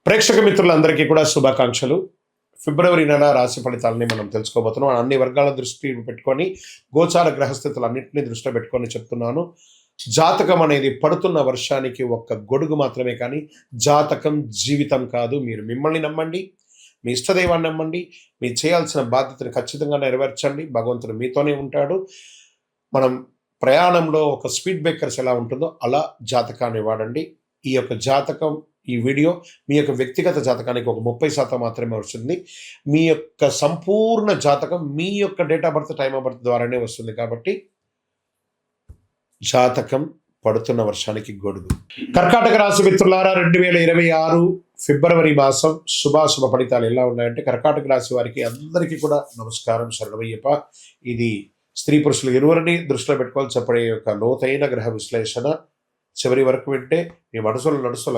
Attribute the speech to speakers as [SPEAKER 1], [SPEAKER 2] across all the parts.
[SPEAKER 1] ప్రేక్షక మిత్రులందరికీ కూడా శుభాకాంక్షలు. ఫిబ్రవరి నెల రాశి ఫలితాలని మనం తెలుసుకోబోతున్నాం. అన్ని వర్గాల దృష్టి పెట్టుకొని గోచార గ్రహస్థితులన్నింటినీ దృష్టిలో పెట్టుకొని చెప్తున్నాను. జాతకం అనేది పడుతున్న వర్షానికి ఒక్క గొడుగు మాత్రమే, కానీ జాతకం జీవితం కాదు. మీరు మిమ్మల్ని నమ్మండి, మీ ఇష్టదైవాన్ని నమ్మండి, మీరు చేయాల్సిన బాధ్యతను ఖచ్చితంగా నెరవేర్చండి. భగవంతుడు మీతోనే ఉంటాడు. మనం ప్రయాణంలో ఒక స్పీడ్ బ్రేకర్స్ ఎలా ఉంటుందో అలా జాతకాన్ని వాడండి. ఈ యొక్క జాతకం, ఈ వీడియో మీ యొక్క వ్యక్తిగత జాతకానికి ఒక 30% మాత్రమే వస్తుంది. మీ యొక్క సంపూర్ణ జాతకం మీ యొక్క date of birth, time of birth ద్వారానే వస్తుంది. కాబట్టి జాతకం పడుతున్న వర్షానికి గొడుగు. కర్కాటక రాశి మిత్రులారా, 2026 ఫిబ్రవరి మాసం శుభాశుభ ఫలితాలు ఎలా ఉన్నాయంటే, కర్కాటక రాశి వారికి అందరికీ కూడా నమస్కారం, శరణమయ్యప్ప. ఇది స్త్రీ పురుషులు ఇరువురిని దృష్టిలో పెట్టుకోవాలి చెప్పడే యొక్క లోతైన గ్రహ విశ్లేషణ. చివరి వరకు వింటే మీ మనసులో నడుస్తున్న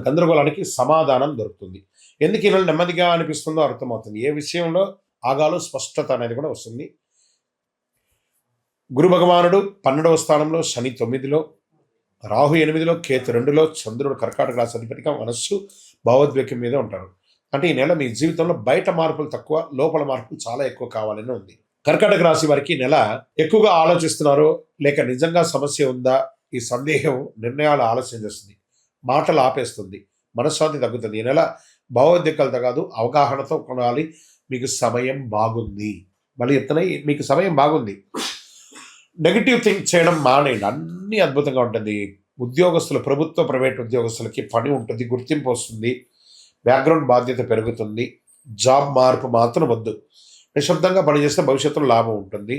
[SPEAKER 1] గందరగోళానికి సమాధానం దొరుకుతుంది. ఎందుకు ఇలా నెమ్మదిగా అనిపిస్తుందో అర్థమవుతుంది. ఏ విషయంలో ఆగాలో స్పష్టత అనేది కూడా వస్తుంది. గురు భగవానుడు 12వ స్థానంలో, శని 9లో, రాహు 8లో, కేతు 2లో, చంద్రుడు కర్కాటక రాశి అధిపతిగా మనస్సు భావోద్వేగం మీద ఉంటారు. అంటే ఈ నెల మీ జీవితంలో బయట మార్పులు తక్కువ, లోపల మార్పులు చాలా ఎక్కువ కావాలని ఉంది. కర్కాటక రాశి వారికి నెల ఎక్కువగా ఆలోచిస్తున్నారో లేక నిజంగా సమస్య ఉందా, ఈ సందేహం నిర్ణయాలు ఆలస్యం చేస్తుంది, మాటలు ఆపేస్తుంది, మనశ్శాంతి తగ్గుతుంది. ఈ నెల భావోద్వేగాలతో కాదు, అవగాహనతో కొనాలి. మీకు సమయం బాగుంది. మళ్ళీ చెప్తున్నాయి, మీకు సమయం బాగుంది. నెగిటివ్ థింక్ చేయడం మానేయండి. అన్నీ అద్భుతంగా ఉంటుంది. ఉద్యోగస్తులు, ప్రభుత్వ ప్రైవేట్ ఉద్యోగస్తులకి పని ఉంటుంది, గుర్తింపు వస్తుంది, బ్యాక్గ్రౌండ్ బాధ్యత పెరుగుతుంది. జాబ్ మార్పు మాత్రం వద్దు. నిశ్శబ్దంగా పనిచేస్తే భవిష్యత్తులో లాభం ఉంటుంది.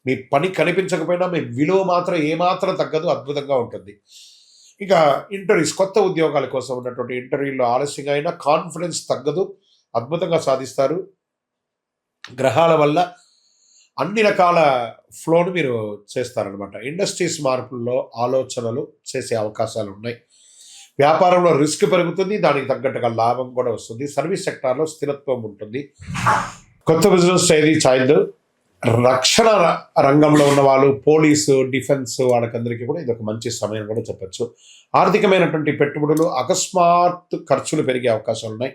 [SPEAKER 1] మీ పని కనిపించకపోయినా మీ విలువ మాత్రం ఏమాత్రం తగ్గదు, అద్భుతంగా ఉంటుంది. ఇక ఇంటర్వ్యూస్, కొత్త ఉద్యోగాల కోసం ఉన్నటువంటి ఇంటర్వ్యూలో ఆలస్యంగా అయినా కాన్ఫిడెన్స్ తగ్గదు, అద్భుతంగా సాధిస్తారు. గ్రహాల వల్ల అన్ని రకాల ఫ్లోను మీరు చేస్తారనమాట. ఇండస్ట్రీస్ మార్పుల్లో ఆలోచనలు చేసే అవకాశాలు ఉన్నాయి. వ్యాపారంలో రిస్క్ పెరుగుతుంది, దానికి తగ్గట్టుగా లాభం కూడా వస్తుంది. సర్వీస్ సెక్టార్లో స్థిరత్వం ఉంటుంది. కొత్త బిజినెస్ ఏది చాయదు. రక్షణ రంగంలో ఉన్న వాళ్ళు, పోలీసు, డిఫెన్స్ వాళ్ళకందరికీ కూడా ఇది ఒక మంచి సమయం కూడా చెప్పచ్చు. ఆర్థికమైనటువంటి పెట్టుబడులు, అకస్మాత్ ఖర్చులు పెరిగే అవకాశాలు ఉన్నాయి.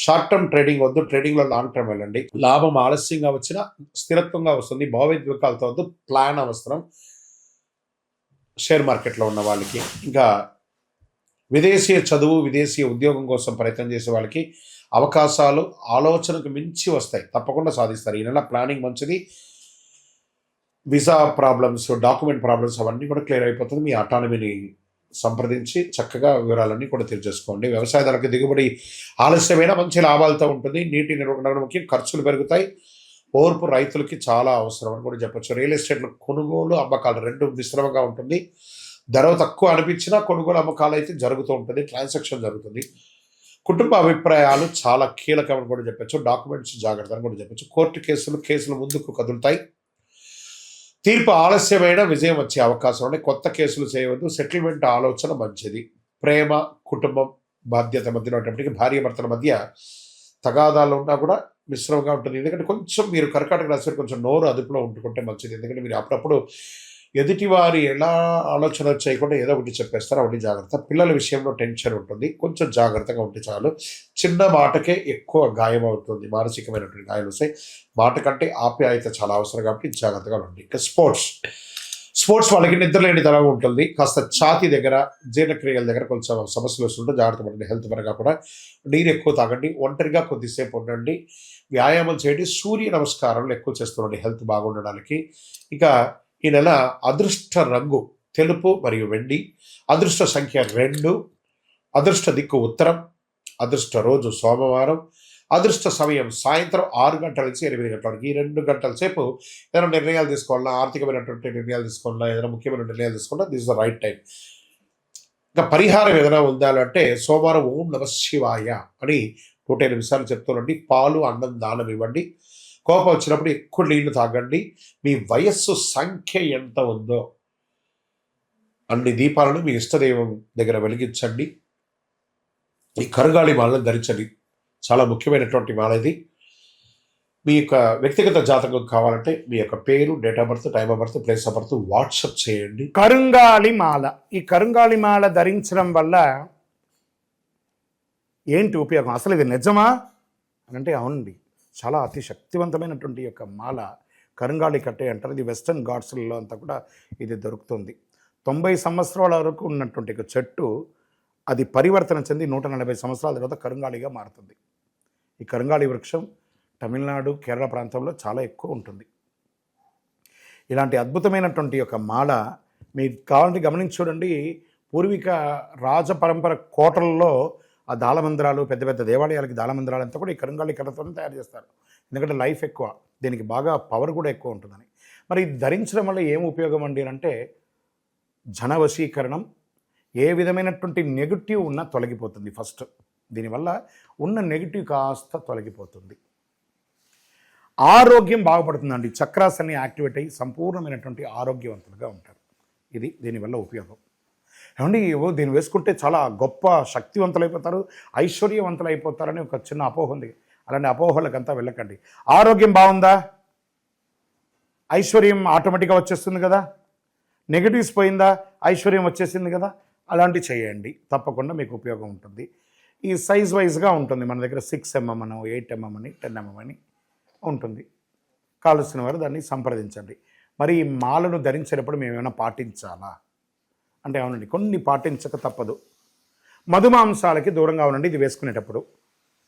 [SPEAKER 1] షార్ట్ టర్మ్ ట్రేడింగ్ వద్దు, ట్రేడింగ్లో లాంగ్ టర్మ్ వెళ్ళండి. లాభం ఆలస్యంగా వచ్చినా స్థిరత్వంగా వస్తుంది. భావోద్వేగాలతో వద్దు, ప్లాన్ అవసరం షేర్ మార్కెట్లో ఉన్న వాళ్ళకి. ఇంకా విదేశీయ చదువు, విదేశీయ ఉద్యోగం కోసం ప్రయత్నం చేసే వాళ్ళకి అవకాశాలు ఆలోచనకు మించి వస్తాయి, తప్పకుండా సాధిస్తారు. ఈ నెల ప్లానింగ్ మంచిది. వీసా ప్రాబ్లమ్స్, డాక్యుమెంట్ ప్రాబ్లమ్స్ అవన్నీ కూడా క్లియర్ అయిపోతుంది. మీ అటానమీని సంప్రదించి చక్కగా వివరాలన్నీ కూడా తెలియజేసుకోండి. వ్యవసాయదారులకు దిగుబడి ఆలస్యమైన మంచి లాభాలతో ఉంటుంది. నీటి నిర్వహణ ముఖ్యం, ఖర్చులు పెరుగుతాయి. ఓర్పు రైతులకి చాలా అవసరం అని కూడా చెప్పచ్చు. రియల్ ఎస్టేట్లో కొనుగోలు, అమ్మకాలు రెండు మిశ్రమంగా ఉంటుంది. ధర తక్కువ అనిపించినా కొనుగోలు అమ్మకాలు అయితే జరుగుతూ ఉంటుంది, ట్రాన్సాక్షన్ జరుగుతుంది. కుటుంబ అభిప్రాయాలు చాలా కీలకమని కూడా చెప్పచ్చు. డాక్యుమెంట్స్ జాగ్రత్త అని కూడా చెప్పచ్చు. కోర్టు కేసులు ముందుకు కదులుతాయి. తీర్పు ఆలస్యమైన విజయం వచ్చే అవకాశం ఉన్నాయి. కొత్త కేసులు చేయవద్దు. సెటిల్మెంట్ ఆలోచన మంచిది. ప్రేమ, కుటుంబం, బాధ్యత మధ్యలో ఉన్నప్పటికీ భార్య భర్తల మధ్య తగాదాలు ఉన్నా కూడా మిశ్రమంగా ఉంటుంది. ఎందుకంటే కొంచెం మీరు కర్కాటక రాశి కొంచెం నోరు అదుపులో ఉంటుకుంటే మంచిది. ఎందుకంటే మీరు అప్పుడప్పుడు ఎదుటివారి ఎలా ఆలోచన చేయకుండా ఏదో ఒకటి చెప్పేస్తారు, అవన్నీ జాగ్రత్త. పిల్లల విషయంలో టెన్షన్ ఉంటుంది, కొంచెం జాగ్రత్తగా ఉంటే చాలు. చిన్న మాటకే ఎక్కువ గాయం అవుతుంది, మానసికమైనటువంటి గాయాలు వస్తాయి. మాట కంటే ఆప్యాయత చాలా అవసరం, కాబట్టి జాగ్రత్తగా ఉండండి. ఇంకా స్పోర్ట్స్ వాళ్ళకి నిద్రలేని తరం ఉంటుంది. కాస్త ఛాతీ దగ్గర, జీర్ణక్రియల దగ్గర కొంచెం సమస్యలు వస్తుంటే జాగ్రత్త పడండి. హెల్త్ పరంగా కూడా నీరు ఎక్కువ తాగండి, ఒంటరిగా కొద్దిసేపు ఉండండి, వ్యాయామం చేయండి, సూర్య నమస్కారాలు ఎక్కువ చేస్తుండండి హెల్త్ బాగుండడానికి. ఇక ఈ నెల అదృష్ట రంగు తెలుపు మరియు వెండి, అదృష్ట సంఖ్య 2, అదృష్ట దిక్కు ఉత్తరం, అదృష్ట రోజు సోమవారం, అదృష్ట సమయం సాయంత్రం 6 గంటల నుంచి 8 గంటల వరకు. ఈ 2 గంటల సేపు ఏదైనా నిర్ణయాలు తీసుకోవాలన్నా, ఆర్థికమైనటువంటి నిర్ణయాలు తీసుకోవాలన్నా, ఏదైనా ముఖ్యమైన నిర్ణయాలు తీసుకోవాలన్నా, this is the right time. ఇంకా పరిహారం ఏదైనా ఉండాలంటే సోమవారం ఓం నమ శివాయ అని 108 సార్లు చెప్తానండి. పాలు, అన్నం దానం ఇవ్వండి. కోపం వచ్చినప్పుడు ఎక్కువ నీళ్లు తాగండి. మీ వయస్సు సంఖ్య ఎంత ఉందో అన్ని దీపాలను మీ ఇష్టదైవం దగ్గర వెలిగించండి. ఈ కరుగాళి మాలను ధరించండి, చాలా ముఖ్యమైనటువంటి మాల ఇది. మీ యొక్క వ్యక్తిగత జాతకం కావాలంటే మీ యొక్క పేరు, date of birth, time of birth, place of birth WhatsApp చేయండి.
[SPEAKER 2] కరుంగాళి మాల, ఈ కరుంగాళి మాల ధరించడం వల్ల ఏంటి ఉపయోగం, అసలు ఇది నిజమా అని అంటే అవునండి, చాలా అతి శక్తివంతమైనటువంటి యొక్క మాల కరుంగాళి కట్టే అంటారు. ఇది వెస్టర్న్ ఘాట్స్లలో అంతా కూడా ఇది దొరుకుతుంది. 90 సంవత్సరాల వరకు ఉన్నటువంటి ఒక చెట్టు అది పరివర్తన చెంది 140 సంవత్సరాల తర్వాత కరుంగాళిగా మారుతుంది. ఈ కరుంగాళి వృక్షం తమిళనాడు, కేరళ ప్రాంతంలో చాలా ఎక్కువ ఉంటుంది. ఇలాంటి అద్భుతమైనటువంటి యొక్క మాల మీకు కావాలంటే గమనించి చూడండి. పూర్వీక రాజ పరంపర కోటలలో ఆ దాళమందిరాలు, పెద్ద పెద్ద దేవాలయాలకి దాళమందిరాలు అంతా కూడా ఈ కరుంగాళి కర్రతో తయారు చేస్తారు. ఎందుకంటే లైఫ్ ఎక్కువ, దీనికి బాగా పవర్ కూడా ఎక్కువ ఉంటుందని. మరి ఇది ధరించడం వల్ల ఏం ఉపయోగం అండి అంటే జన వశీకరణం, ఏ విధమైనటువంటి నెగిటివ్ ఉన్నా తొలగిపోతుంది. ఫస్ట్ దీనివల్ల ఉన్న నెగిటివ్ కాస్త తొలగిపోతుంది. ఆరోగ్యం బాగుపడుతుందండి. చక్రాస్ అన్ని యాక్టివేట్ అయ్యి సంపూర్ణమైనటువంటి ఆరోగ్యవంతులుగా ఉంటారు. ఇది దీనివల్ల ఉపయోగం. ఏమండి దీన్ని వేసుకుంటే చాలా గొప్ప శక్తివంతులు అయిపోతారు, ఐశ్వర్యవంతులు అయిపోతారని ఒక చిన్న అపోహ ఉంది. అలాంటి అపోహలకంతా వెళ్ళకండి. ఆరోగ్యం బాగుందా, ఐశ్వర్యం ఆటోమేటిక్గా వచ్చేస్తుంది కదా. నెగిటివ్స్ పోయిందా, ఐశ్వర్యం వచ్చేసింది కదా. అలాంటివి చేయండి, తప్పకుండా మీకు ఉపయోగం ఉంటుంది. ఈ సైజ్ వైజ్గా ఉంటుంది. మన దగ్గర 6 mm అని, 8 mm అని, 10 mm అని ఉంటుంది. కావలసిన వారు దాన్ని సంప్రదించండి. మరి ఈ మాలను ధరించేటప్పుడు మేము ఏమైనా పాటించాలా అంటే అవునండి, కొన్ని పాటించక తప్పదు. మధుమాంసాలకి దూరంగా ఉండండి. ఇది వేసుకునేటప్పుడు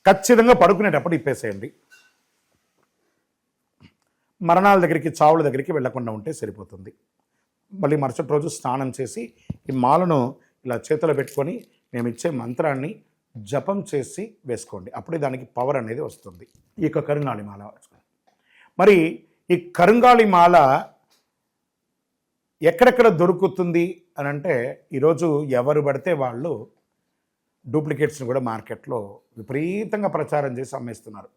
[SPEAKER 2] ఖచ్చితంగా పడుకునేటప్పుడు ఇప్పేసేయండి. మరణాల దగ్గరికి, చావుల దగ్గరికి వెళ్లకుండా ఉంటే సరిపోతుంది. మళ్ళీ మరుసటి రోజు స్నానం చేసి ఈ మాలను ఇలా చేతిలో పెట్టుకొని మేము ఇచ్చే మంత్రాన్ని జపం చేసి వేసుకోండి. అప్పుడే దానికి పవర్ అనేది వస్తుంది. ఈ యొక్క కరుంగాళి మాల మరి ఈ కరుంగాళి మాల ఎక్కడెక్కడ దొరుకుతుంది అని అంటే ఈరోజు ఎవరు పడితే వాళ్ళు డూప్లికేట్స్ని కూడా మార్కెట్లో విపరీతంగా ప్రచారం చేసి అమ్మేస్తున్నారు.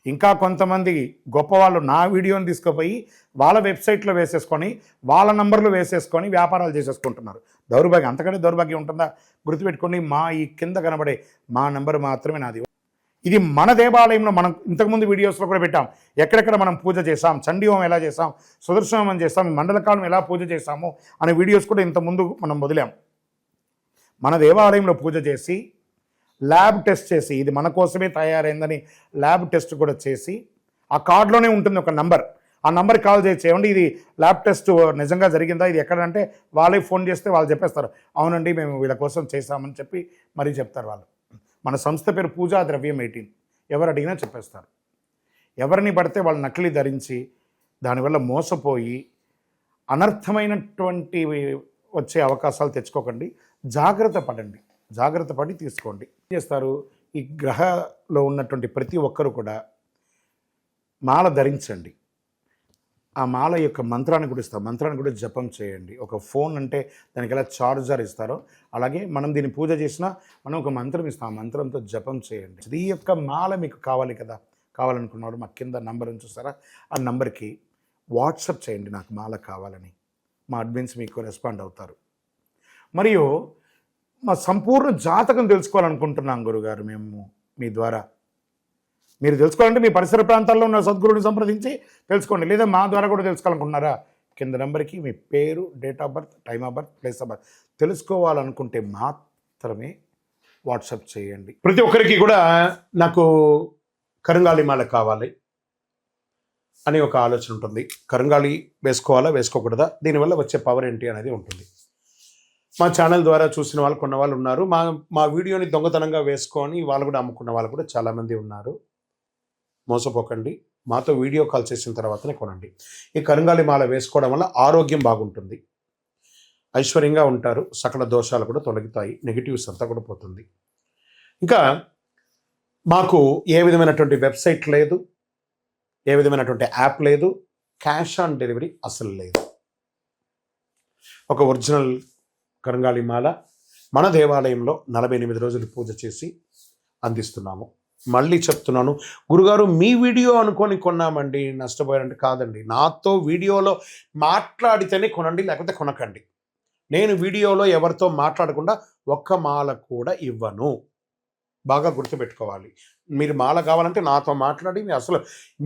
[SPEAKER 2] ఇంకా కొంతమంది గొప్పవాళ్ళు నా వీడియోని తీసుకుపోయి వాళ్ళ వెబ్సైట్లో వేసేసుకొని వాళ్ళ నంబర్లు వేసేసుకొని వ్యాపారాలు చేసేసుకుంటున్నారు. దౌర్భాగ్యం, అంతకంటే దౌర్భాగ్యం ఉంటుందా? గుర్తుపెట్టుకొని మా ఈ కింద కనబడే మా నెంబర్ మాత్రమే నాది. ఇది మన దేవాలయంలో మనం ఇంతకుముందు వీడియోస్లో కూడా పెట్టాం. ఎక్కడెక్కడ మనం పూజ చేసాం, చండీ హోమం ఎలా చేసాం, సుదర్శన హోమం చేసాం, మండలకాలం ఎలా పూజ చేసాము అనే వీడియోస్ కూడా ఇంతకుముందు మనం వదిలాం. మన దేవాలయంలో పూజ చేసి ల్యాబ్ టెస్ట్ చేసి ఇది మన కోసమే తయారైందని ల్యాబ్ టెస్ట్ కూడా చేసి ఆ కార్డులోనే ఉంటుంది ఒక నంబర్. ఆ నంబర్కి కాల్ చేయండి, ఇది ల్యాబ్ టెస్ట్ నిజంగా జరిగిందా, ఇది ఎక్కడంటే వాళ్ళే ఫోన్ చేస్తే వాళ్ళు చెప్పేస్తారు, అవునండి మేము వీళ్ళ కోసం చేశామని చెప్పి మరీ చెప్తారు వాళ్ళు. మన సంస్థ పేరు పూజా ద్రవ్యం 18. ఎవరు అడిగినా చెప్పేస్తారు. ఎవరిని పడితే వాళ్ళు నకిలీ ధరించి దానివల్ల మోసపోయి అనర్థమైనటువంటి వచ్చే అవకాశాలు తెచ్చుకోకండి. జాగ్రత్త పడండి, జాగ్రత్త పడి తీసుకోండి. ఏం చేస్తారు, ఈ గ్రహలో ఉన్నటువంటి ప్రతి ఒక్కరు కూడా మాల ధరించండి. ఆ మాల యొక్క మంత్రాన్ని కూడా ఇస్తారు, మంత్రాన్ని కూడా జపం చేయండి. ఒక ఫోన్ అంటే దానికి ఎలా చార్జర్ ఇస్తారో అలాగే మనం దీన్ని పూజ చేసినా మనం ఒక మంత్రం ఇస్తాం, ఆ మంత్రంతో జపం చేయండి. ఈ యొక్క మాల మీకు కావాలి కదా, కావాలనుకున్నవాడు మా కింద నంబర్ చూస్తారా, ఆ నంబర్కి వాట్సాప్ చేయండి నాకు మాల కావాలని. మా అడ్మిన్స్ మీకు రెస్పాండ్ అవుతారు. మరియు మా సంపూర్ణ జాతకం తెలుసుకోవాలనుకుంటున్నాం గురుగారు మేము మీ ద్వారా. మీరు తెలుసుకోవాలంటే మీ పరిసర ప్రాంతాల్లో ఉన్న సద్గురుని సంప్రదించి తెలుసుకోండి, లేదా మా ద్వారా కూడా తెలుసుకోవాలనుకుంటున్నారా, కింద నెంబర్కి మీ పేరు, date of birth, time of birth, place of birth తెలుసుకోవాలనుకుంటే మాత్రమే వాట్సాప్ చేయండి. ప్రతి ఒక్కరికి కూడా నాకు కరుంగాళి మాల కావాలి అని ఒక ఆలోచన ఉంటుంది. కరుంగాళి వేసుకోవాలా వేసుకోకూడదా, దీనివల్ల వచ్చే పవర్ ఏంటి అనేది ఉంటుంది. మా ఛానల్ ద్వారా చూసిన వాళ్ళు కొన్న వాళ్ళు ఉన్నారు. మా వీడియోని దొంగతనంగా వేసుకొని వాళ్ళు కూడా అమ్ముకున్న వాళ్ళు కూడా చాలామంది ఉన్నారు. మోసపోకండి, మాతో వీడియో కాల్ చేసిన తర్వాతనే కొనండి. ఈ కరుంగాళి మాల వేసుకోవడం వల్ల ఆరోగ్యం బాగుంటుంది, ఐశ్వర్యంగా ఉంటారు, సకల దోషాలు కూడా తొలగుతాయి, నెగిటివ్స్ అంతా కూడా పోతుంది. ఇంకా మాకు ఏ విధమైనటువంటి వెబ్సైట్ లేదు, ఏ విధమైనటువంటి యాప్ లేదు, క్యాష్ ఆన్ డెలివరీ అసలు లేదు. ఒక ఒరిజినల్ కరుంగాళి మాల మన దేవాలయంలో 48 రోజులు పూజ చేసి అందిస్తున్నాము. మళ్ళీ చెప్తున్నాను, గురుగారు మీ వీడియో అనుకొని కొన్నామండి నష్టపోయారంటే కాదండి, నాతో వీడియోలో మాట్లాడితేనే కొనండి, లేకపోతే కొనకండి. నేను వీడియోలో ఎవరితో మాట్లాడకుండా ఒక్క మాల కూడా ఇవ్వను. బాగా గుర్తుపెట్టుకోవాలి. మీరు మాల కావాలంటే నాతో మాట్లాడి అసలు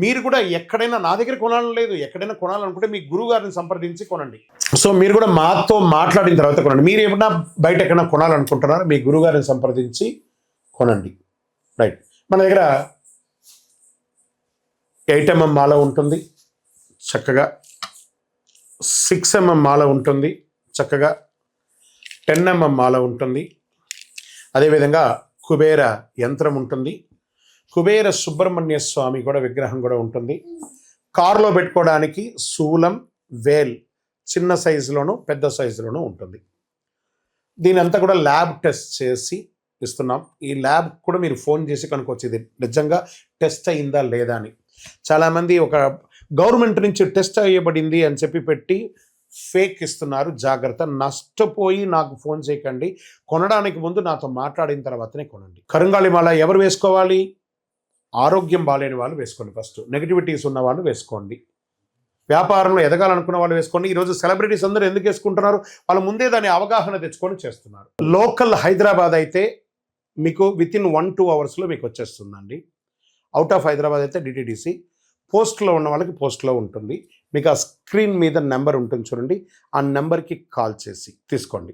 [SPEAKER 2] మీరు కూడా ఎక్కడైనా నా దగ్గర కొనాలని లేదు, ఎక్కడైనా కొనాలనుకుంటే మీ గురువుగారిని సంప్రదించి కొనండి. సో మీరు కూడా మాతో మాట్లాడిన తర్వాత కొనండి. మీరు ఏమన్నా బయట ఎక్కడైనా కొనాలనుకుంటున్నారా, మీ గురువుగారిని సంప్రదించి కొనండి.
[SPEAKER 1] రైట్. మన దగ్గర 8 mm మాల ఉంటుంది చక్కగా, 6 mm మాల ఉంటుంది చక్కగా, 10 mm మాల ఉంటుంది. అదేవిధంగా కుబేర యంత్రం ఉంటుంది, కుబేర సుబ్రహ్మణ్య స్వామి కూడా విగ్రహం కూడా ఉంటుంది. కారులో పెట్టుకోవడానికి శూలం, వేల్ చిన్న సైజులోను పెద్ద సైజులోనూ ఉంటుంది. దీని అంతా కూడా ల్యాబ్ టెస్ట్ చేసి ఇస్తున్నాం. ఈ ల్యాబ్ కూడా మీరు ఫోన్ చేసి కనుక్కోవచ్చు ఇది నిజంగా టెస్ట్ అయిందా లేదా అని. చాలామంది ఒక గవర్నమెంట్ నుంచి టెస్ట్ అయ్యబడింది అని చెప్పి పెట్టి ఫేక్ ఇస్తున్నారు. జాగ్రత్త, నష్టపోయి నాకు ఫోన్ చేయకండి. కొనడానికి ముందు నాతో మాట్లాడిన తర్వాతనే కొనండి. కరుంగాళి మాల ఎవరు వేసుకోవాలి? ఆరోగ్యం బాలేని వాళ్ళు వేసుకోండి. ఫస్ట్ నెగిటివిటీస్ ఉన్న వాళ్ళు వేసుకోండి. వ్యాపారంలో ఎదగాలనుకున్న వాళ్ళు వేసుకోండి. ఈరోజు సెలబ్రిటీస్ అందరూ ఎందుకు వేసుకుంటున్నారు? వాళ్ళు ముందే దాని అవగాహన తెచ్చుకొని చేస్తున్నారు. లోకల్ హైదరాబాద్ అయితే మీకు వితిన్ 1-2 అవర్స్లో మీకు వచ్చేస్తుందండి. అవుట్ ఆఫ్ హైదరాబాద్ అయితే డిటిడిసి, పోస్ట్లో ఉన్న వాళ్ళకి పోస్ట్లో ఉంటుంది. మీకు ఆ స్క్రీన్ మీద నెంబర్ ఉంటుంది చూడండి, ఆ నెంబర్కి కాల్ చేసి తీసుకోండి.